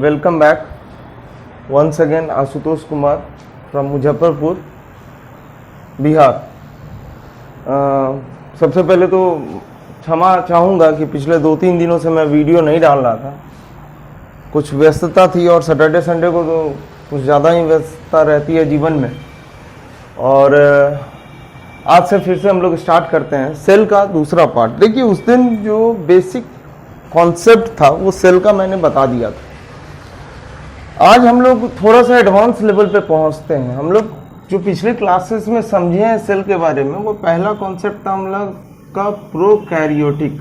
welcome back once again Ashutosh Kumar from Muzaffarpur Bihar. सबसे पहले तो क्षमा चाहूँगा कि पिछले 2-3 दिनों से मैं वीडियो नहीं डाल रहा था, कुछ व्यस्तता थी और सैटरडे संडे को तो कुछ ज़्यादा ही व्यस्तता रहती है जीवन में। और आज से फिर से हम लोग स्टार्ट करते हैं सेल का दूसरा पार्ट। देखिए उस दिन जो बेसिक कॉन्सेप्ट था वो सेल का मैंने बता दिया था। आज हम लोग थोड़ा सा एडवांस लेवल पे पहुंचते हैं। हम लोग जो पिछले क्लासेस में समझे हैं सेल के बारे में, वो पहला कॉन्सेप्ट था हम लोग का प्रोकैरियोटिक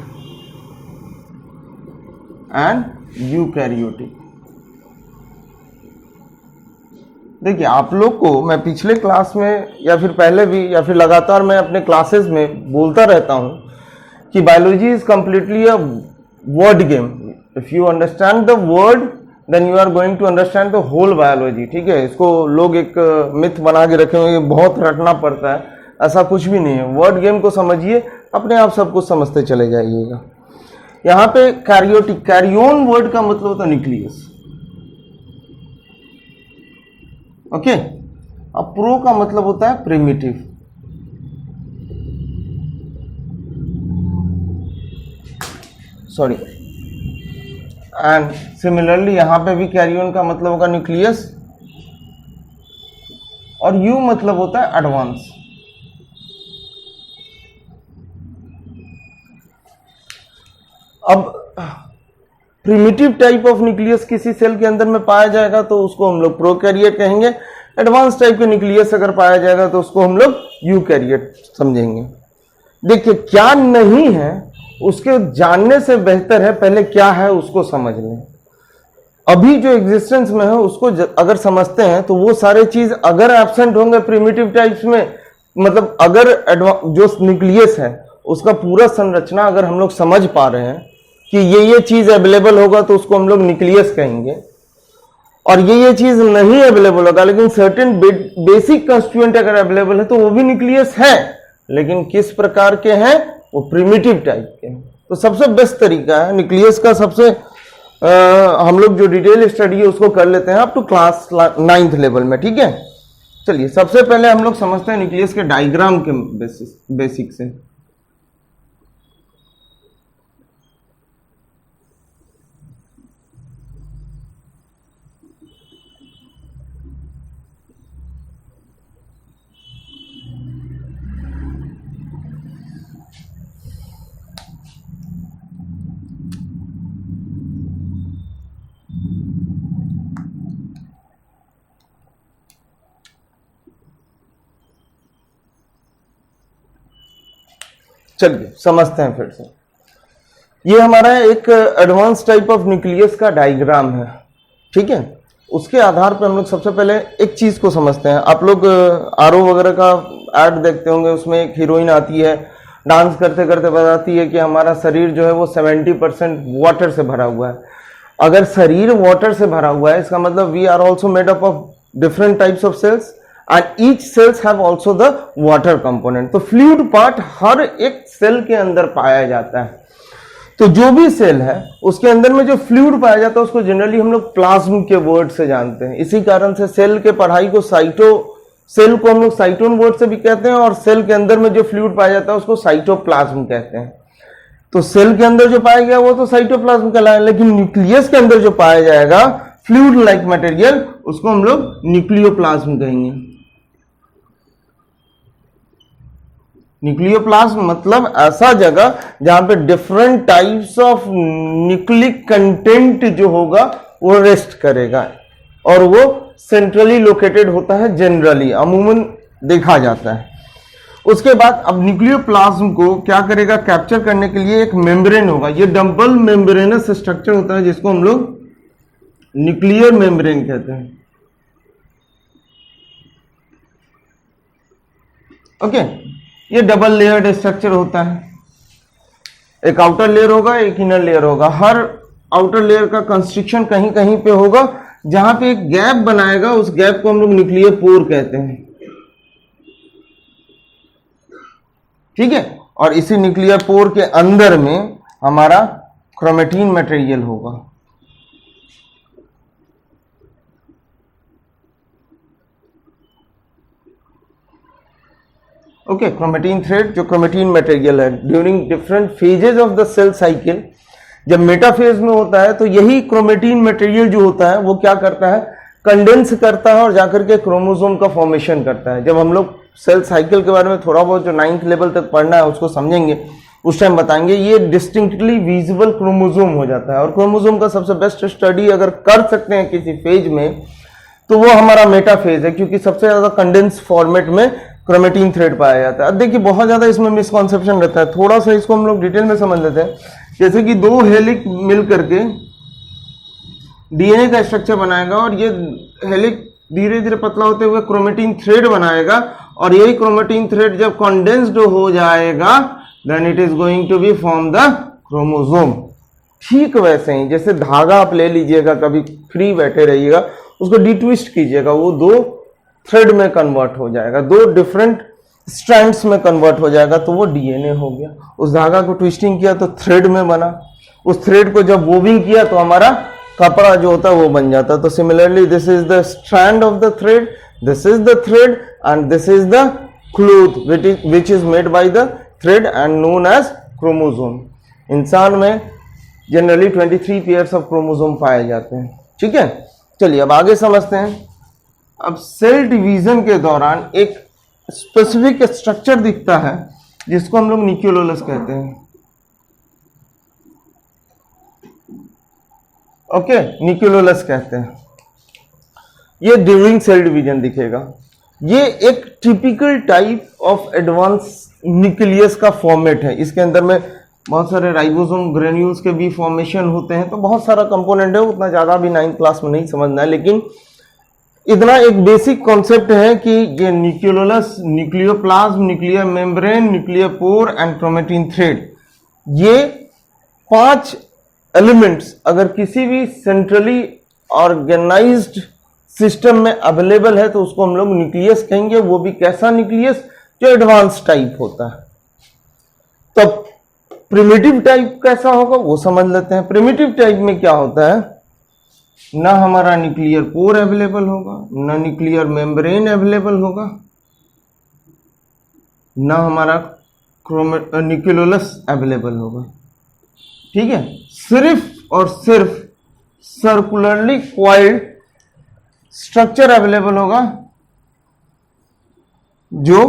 एंड यूकैरियोटिक। देखिए आप लोग को मैं पिछले क्लास में या फिर पहले भी या फिर लगातार मैं अपने क्लासेस में बोलता रहता हूं कि biology is completely a word game. If you understand the word then you are going to understand the whole biology. ठीक है, इसको लोग एक मिथ बना के रखे हुए, बहुत रटना पड़ता है, ऐसा कुछ भी नहीं है। वर्ड गेम को समझिए, अपने आप सब कुछ समझते चले जाइएगा। यहाँ पे कैरियोटिक, कैरियोन वर्ड का मतलब होता है न्यूक्लियस। ओके, अब प्रो का मतलब होता है प्रिमिटिव। सॉरी, एंड सिमिलरली यहां पे भी कैरियोन का मतलब होगा न्यूक्लियस और यू मतलब होता है एडवांस। अब प्रिमिटिव टाइप ऑफ न्यूक्लियस किसी सेल के अंदर में पाया जाएगा तो उसको हम लोग प्रोकैरियोट कहेंगे। एडवांस टाइप के न्यूक्लियस अगर पाया जाएगा तो उसको हम लोग यूकैरियोट समझेंगे। देखिए क्या नहीं है उसके जानने से बेहतर है पहले क्या है उसको समझ लें। अभी जो एग्जिस्टेंस में है उसको अगर समझते हैं तो वो सारे चीज अगर एब्सेंट होंगे प्रिमिटिव टाइप्स में, मतलब अगर जो न्यूक्लियस है उसका पूरा संरचना अगर हम लोग समझ पा रहे हैं कि ये चीज अवेलेबल होगा तो उसको हम लोग न्यूक्लियस कहेंगे, और ये चीज नहीं अवेलेबल होगा लेकिन सर्टेन बेसिक कंस्टिट्यूएंट अगर अवेलेबल है तो वो भी न्यूक्लियस है, लेकिन किस प्रकार के हैं, वो प्रिमिटिव टाइप के। तो सबसे बेस्ट तरीका है न्यूक्लियस का, सबसे हम लोग जो डिटेल स्टडी है उसको कर लेते हैं up to class 9th level में। ठीक है, चलिए सबसे पहले हम लोग समझते हैं न्यूक्लियस के डायग्राम के बेसिक से। चलिए समझते हैं फिर से। ये हमारा एक एडवांस टाइप ऑफ न्यूक्लियस का डायग्राम है। ठीक है, उसके आधार पर हम लोग सबसे पहले एक चीज को समझते हैं। आप लोग आरओ वगैरह का ऐड देखते होंगे, उसमें एक हीरोइन आती है, डांस करते करते बताती है कि हमारा शरीर जो है वो 70% वाटर से भरा हुआ है। अगर शरीर वाटर से भरा हुआ है इसका मतलब we are also made up of different types of cells and each cells have also the water component। तो फ्लूइड पार्ट हर एक सेल के अंदर पाया जाता है। तो जो भी सेल है उसके अंदर में जो फ्लूइड पाया जाता है उसको जनरली हम लोग प्लाज्म के वर्ड से जानते हैं। इसी कारण से सेल के पढ़ाई को सेल को हम लोग साइटोन वर्ड से भी कहते हैं, और सेल के अंदर में जो फ्लूइड पाया जाता है उसको साइटोप्लाज्म कहते हैं। तो सेल के अंदर जो पाया गया वो तो साइटोप्लाज्म कहलाए, लेकिन न्यूक्लियस के अंदर जो पाया जाएगा फ्लूइड लाइक मटेरियल उसको हम लोग न्यूक्लियोप्लाज्म कहेंगे। न्यूक्लियोप्लाज्म मतलब ऐसा जगह जहां पे different types of nucleic content जो होगा वो रेस्ट करेगा, और वो सेंट्रली लोकेटेड होता है, जनरली अमूमन देखा जाता है। उसके बाद अब न्यूक्लियोप्लाज्म को क्या करेगा, कैप्चर करने के लिए एक मेम्ब्रेन होगा। ये डबल मेम्ब्रेनस स्ट्रक्चर होता है जिसको हम लोग न्यूक्लियर मेम्ब्रेन कहते हैं। ओके, ये डबल लेयर्ड स्ट्रक्चर होता है। एक आउटर लेयर होगा, एक इनर लेयर होगा। हर आउटर लेयर का कंस्ट्रिक्शन कहीं कहीं पे होगा, जहां पे एक गैप बनाएगा उस गैप को हम लोग न्यूक्लियर पोर कहते हैं। ठीक है, और इसी न्यूक्लियर पोर के अंदर में हमारा क्रोमेटिन मटेरियल होगा। ओके, क्रोमेटिन थ्रेड जो क्रोमेटिन मटेरियल है during different phases of the cell cycle, जब मेटाफेज में होता है तो यही क्रोमेटिन मटेरियल जो होता है वो क्या करता है, कंडेंस करता है और जाकर के क्रोमोसोम का फॉर्मेशन करता है। जब हम लोग सेल साइकिल के बारे में थोड़ा बहुत जो 9th लेवल तक पढ़ना है उसको समझेंगे, उस टाइम बताएंगे। ये डिस्टिंक्टली विजिबल क्रोमोसोम हो जाता है और क्रोमोसोम का सबसे बेस्ट स्टडी अगर कर सकते हैं किसी फेज में तो वो हमारा मेटाफेज है, क्योंकि सबसे ज्यादा कंडेंस फॉर्मेट में क्रोमेटिन थ्रेड पाया जाता है। अब देखिए बहुत ज्यादा इसमें मिसकॉन्सेप्शन रहता है, थोड़ा सा इसको हम लोग डिटेल में समझ लेते हैं। जैसे कि 2 हेलिक्स मिल करके डीएनए का स्ट्रक्चर बनाएगा और ये हेलिक्स धीरे धीरे पतला होते हुए क्रोमेटिन थ्रेड बनाएगा और यही क्रोमेटिन थ्रेड जब कंडेंस्ड हो जाएगा then it is going to be form the chromosome. ठीक वैसे ही जैसे धागा आप ले लीजिएगा, कभी फ्री बैठे रहिएगा, उसको डिट्विस्ट कीजिएगा, वो 2 थ्रेड में कन्वर्ट हो जाएगा, 2 डिफरेंट स्ट्रैंड्स में कन्वर्ट हो जाएगा, तो वो डीएनए हो गया। उस धागा को ट्विस्टिंग किया तो थ्रेड में बना, उस थ्रेड को जब वोविंग किया तो हमारा कपड़ा जो होता है वो बन जाता है। तो similarly this is the strand of the thread, this is the thread and this is the cloth which is made by the thread and known as chromosome. इंसान में जनरली 23 पेयर्स ऑफ क्रोमोसोम पाए जाते हैं। ठीक है, चलिए अब आगे समझते हैं। अब सेल डिवीजन के दौरान एक स्पेसिफिक स्ट्रक्चर दिखता है जिसको हम लोग न्यूक्लियोलस कहते हैं। ओके, न्यूक्लियोलस कहते हैं। ये ड्यूरिंग सेल डिवीजन दिखेगा। ये एक typical type of advance nucleus का फॉर्मेट है। इसके अंदर में बहुत सारे राइबोसोम ग्रेन्यूल्स के भी फॉर्मेशन होते हैं, तो बहुत सारा कंपोनेंट है, उतना ज़्यादा भी 9th क्लास में नहीं समझना है, लेकिन इतना एक बेसिक कॉन्सेप्ट है कि ये nucleolus, nucleoplasm, nuclear membrane, nuclear pore and chromatin thread, ये 5 एलिमेंट्स अगर किसी भी सेंट्रली ऑर्गेनाइज्ड सिस्टम में अवेलेबल है तो उसको हम लोग न्यूक्लियस कहेंगे। वो भी कैसा न्यूक्लियस, जो एडवांस टाइप होता है। तो प्रिमिटिव टाइप कैसा होगा वो समझ लेते हैं। प्रिमिटिव टाइप में क्या होता है, ना हमारा न्यूक्लियर पोर अवेलेबल होगा, ना न्यूक्लियर मेम्ब्रेन अवेलेबल होगा, ना हमारा न्यूक्लियोलस अवेलेबल होगा। ठीक है, सिर्फ और सिर्फ सर्कुलरली क्वाइल्ड स्ट्रक्चर अवेलेबल होगा जो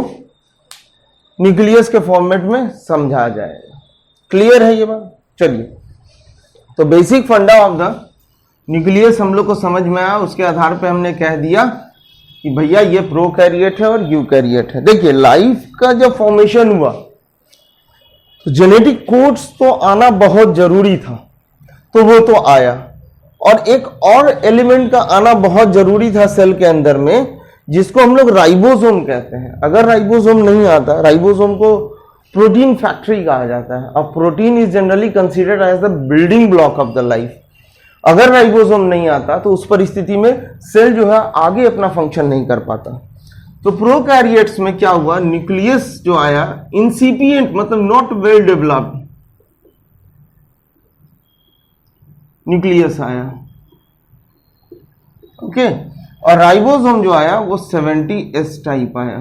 न्यूक्लियस के फॉर्मेट में समझा जाएगा। क्लियर है ये बात? चलिए, तो बेसिक फंडा ऑफ द न्यूक्लियस हम लोग को समझ में आया, उसके आधार पे हमने कह दिया कि भैया ये प्रोकैरियोट है और यूकैरियोट है। देखिए लाइफ का जब फॉर्मेशन हुआ तो जेनेटिक कोड्स तो आना बहुत जरूरी था, तो वो तो आया, और एक और एलिमेंट का आना बहुत जरूरी था सेल के अंदर में, जिसको हम लोग राइबोसोम कहते हैं। अगर राइबोसोम नहीं आता, राइबोसोम को प्रोटीन फैक्ट्री कहा जाता है, और protein is generally considered as the building block of the life. अगर राइबोसोम नहीं आता तो उस परिस्थिति में सेल जो है आगे अपना फंक्शन नहीं कर पाता। तो प्रोकैरियोट्स में क्या हुआ, न्यूक्लियस जो आया इंसिपिएंट, मतलब नॉट वेल डेवलप्ड न्यूक्लियस आया। ओके, और राइबोसोम जो आया वो 70S टाइप आया।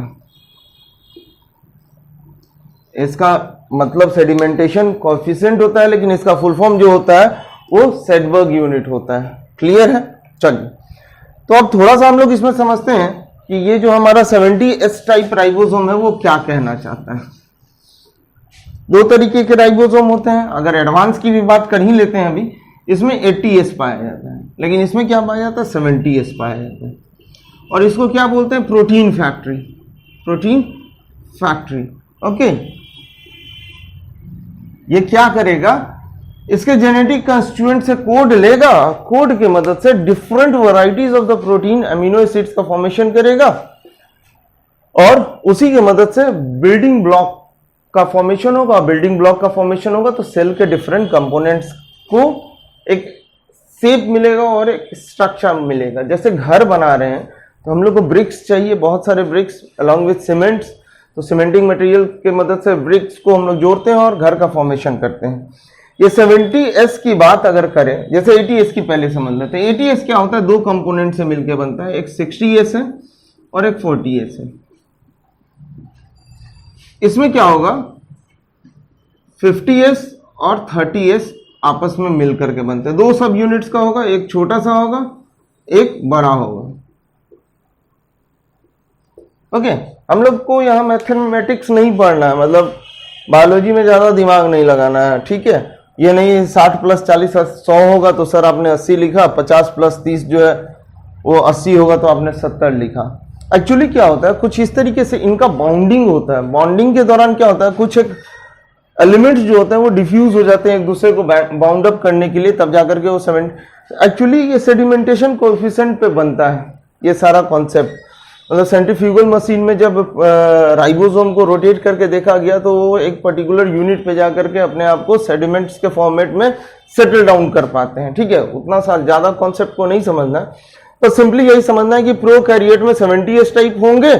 इसका मतलब सेडिमेंटेशन कोएफिशिएंट होता है, लेकिन इसका फुल फॉर्म जो होता है वो सेडबर्ग यूनिट होता है। क्लियर है? चलिए, तो अब थोड़ा सा हम लोग इसमें समझते हैं कि ये जो हमारा 70S टाइप राइबोसोम है वो क्या कहना चाहता है। 2 तरीके के राइबोसोम होते हैं। अगर एडवांस की भी बात कर ही लेते हैं, अभी इसमें 80S पाया जाता है, लेकिन इसमें क्या पाया जाता है, 70S पाया जाता है। और इसको क्या बोलते हैं, protein factory. Protein factory. Okay, ये क्या करेगा, इसके जेनेटिक कंस्टिट्यूएंट से कोड लेगा, कोड की मदद से different varieties of the protein amino acids का फॉर्मेशन करेगा, और उसी की मदद से बिल्डिंग ब्लॉक का फॉर्मेशन होगा। बिल्डिंग ब्लॉक का फॉर्मेशन होगा तो सेल के डिफरेंट कंपोनेंट्स को एक शेप मिलेगा और एक स्ट्रक्चर मिलेगा। जैसे घर बना रहे हैं तो हम लोग को ब्रिक्स चाहिए, बहुत सारे ब्रिक्स अलॉन्ग विथ सीमेंट्स, तो सीमेंटिंग मटेरियल के मदद से ब्रिक्स को हम लोग जोड़ते हैं और घर का फॉर्मेशन करते हैं। ये 70S की बात अगर करें, जैसे 80S की पहले समझ लेते हैं। 80S क्या होता है, 2 कंपोनेंट से मिलकर बनता है, एक 60S है और एक 40S है। इसमें क्या होगा, 50s और 30s आपस में मिलकर के बनते हैं। दो सब यूनिट्स का होगा, एक छोटा सा होगा, एक बड़ा होगा। ओके, हम लोग को यहाँ मैथमेटिक्स नहीं पढ़ना है, मतलब बायोलॉजी में ज्यादा दिमाग नहीं लगाना है, ठीक है। ये नहीं 60 प्लस 40 100 होगा तो सर आपने 80 लिखा, 50 प्लस 30 जो है वो 80 होगा तो आपने 70 लिखा। एक्चुअली क्या होता है, कुछ इस तरीके से इनका बाउंडिंग होता है। बाउंडिंग के दौरान क्या होता है, कुछ एक एलिमेंट्स जो होते हैं वो डिफ्यूज हो जाते हैं एक दूसरे को बाउंड अप करने के लिए, तब जाकर के वो 70। एक्चुअली ये सेडिमेंटेशन कोएफिशिएंट पे बनता है ये सारा कॉन्सेप्ट। मतलब सेंट्रीफ्यूगल मशीन में जब राइबोसोम को रोटेट करके देखा गया तो वो एक पर्टिकुलर यूनिट पे जाकर के अपने आप को सेडिमेंट्स के फॉर्मेट में सेटल डाउन कर पाते हैं, ठीक है। उतना सा ज्यादा कॉन्सेप्ट को नहीं समझना है, तो सिंपली यही समझना है कि प्रोकैरियोट में 70s टाइप होंगे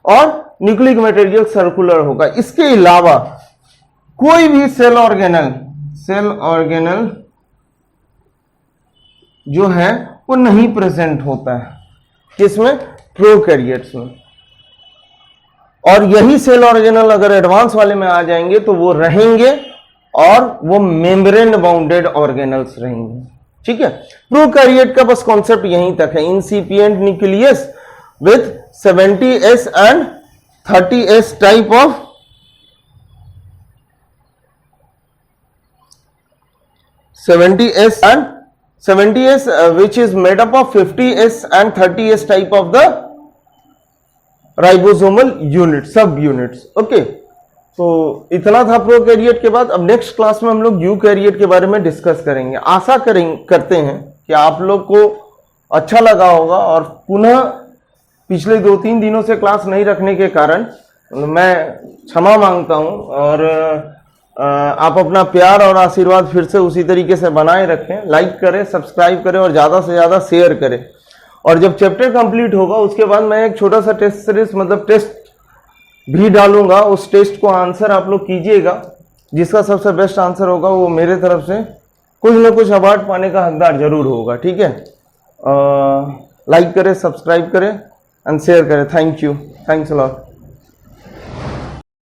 और न्यूक्लिक मटेरियल सर्कुलर होगा। इसके अलावा कोई भी सेल ऑर्गेनल जो है वो नहीं प्रेजेंट होता है किसमें, प्रोकैरियोट्स में। और यही सेल ऑर्गेनल अगर एडवांस वाले में आ जाएंगे तो वो रहेंगे और वो मेम्ब्रेन बाउंडेड ऑर्गेनल्स रहेंगे, ठीक है। प्रोकैरियोट का बस कॉन्सेप्ट यहीं तक है, incipient nucleus with 70s and 30s type of which is made up of 50s and 30s type of the ribosomal unit, सब यूनिट्स। ओके, तो इतना था प्रोकैरियोट के बाद। अब नेक्स्ट क्लास में हम लोग यूकैरियोट के बारे में डिस्कस करेंगे। आशा करते हैं कि आप लोग को अच्छा लगा होगा, और पुनः पिछले 2-3 दिनों से क्लास नहीं रखने के कारण मैं क्षमा मांगता हूं, और आप अपना प्यार और आशीर्वाद फिर से उसी तरीके से बनाए रखें। लाइक करें, सब्सक्राइब करें और ज़्यादा से ज़्यादा शेयर करें। और जब चैप्टर कंप्लीट होगा उसके बाद मैं एक छोटा सा टेस्ट सीरीज, मतलब टेस्ट भी डालूंगा। उस टेस्ट को आंसर आप लोग कीजिएगा, जिसका सबसे बेस्ट आंसर होगा वो मेरे तरफ से कुछ ना कुछ अवार्ड पाने का हकदार जरूर होगा, ठीक है। लाइक करें, सब्सक्राइब करें एंड शेयर करें। Thank you, thanks a lot.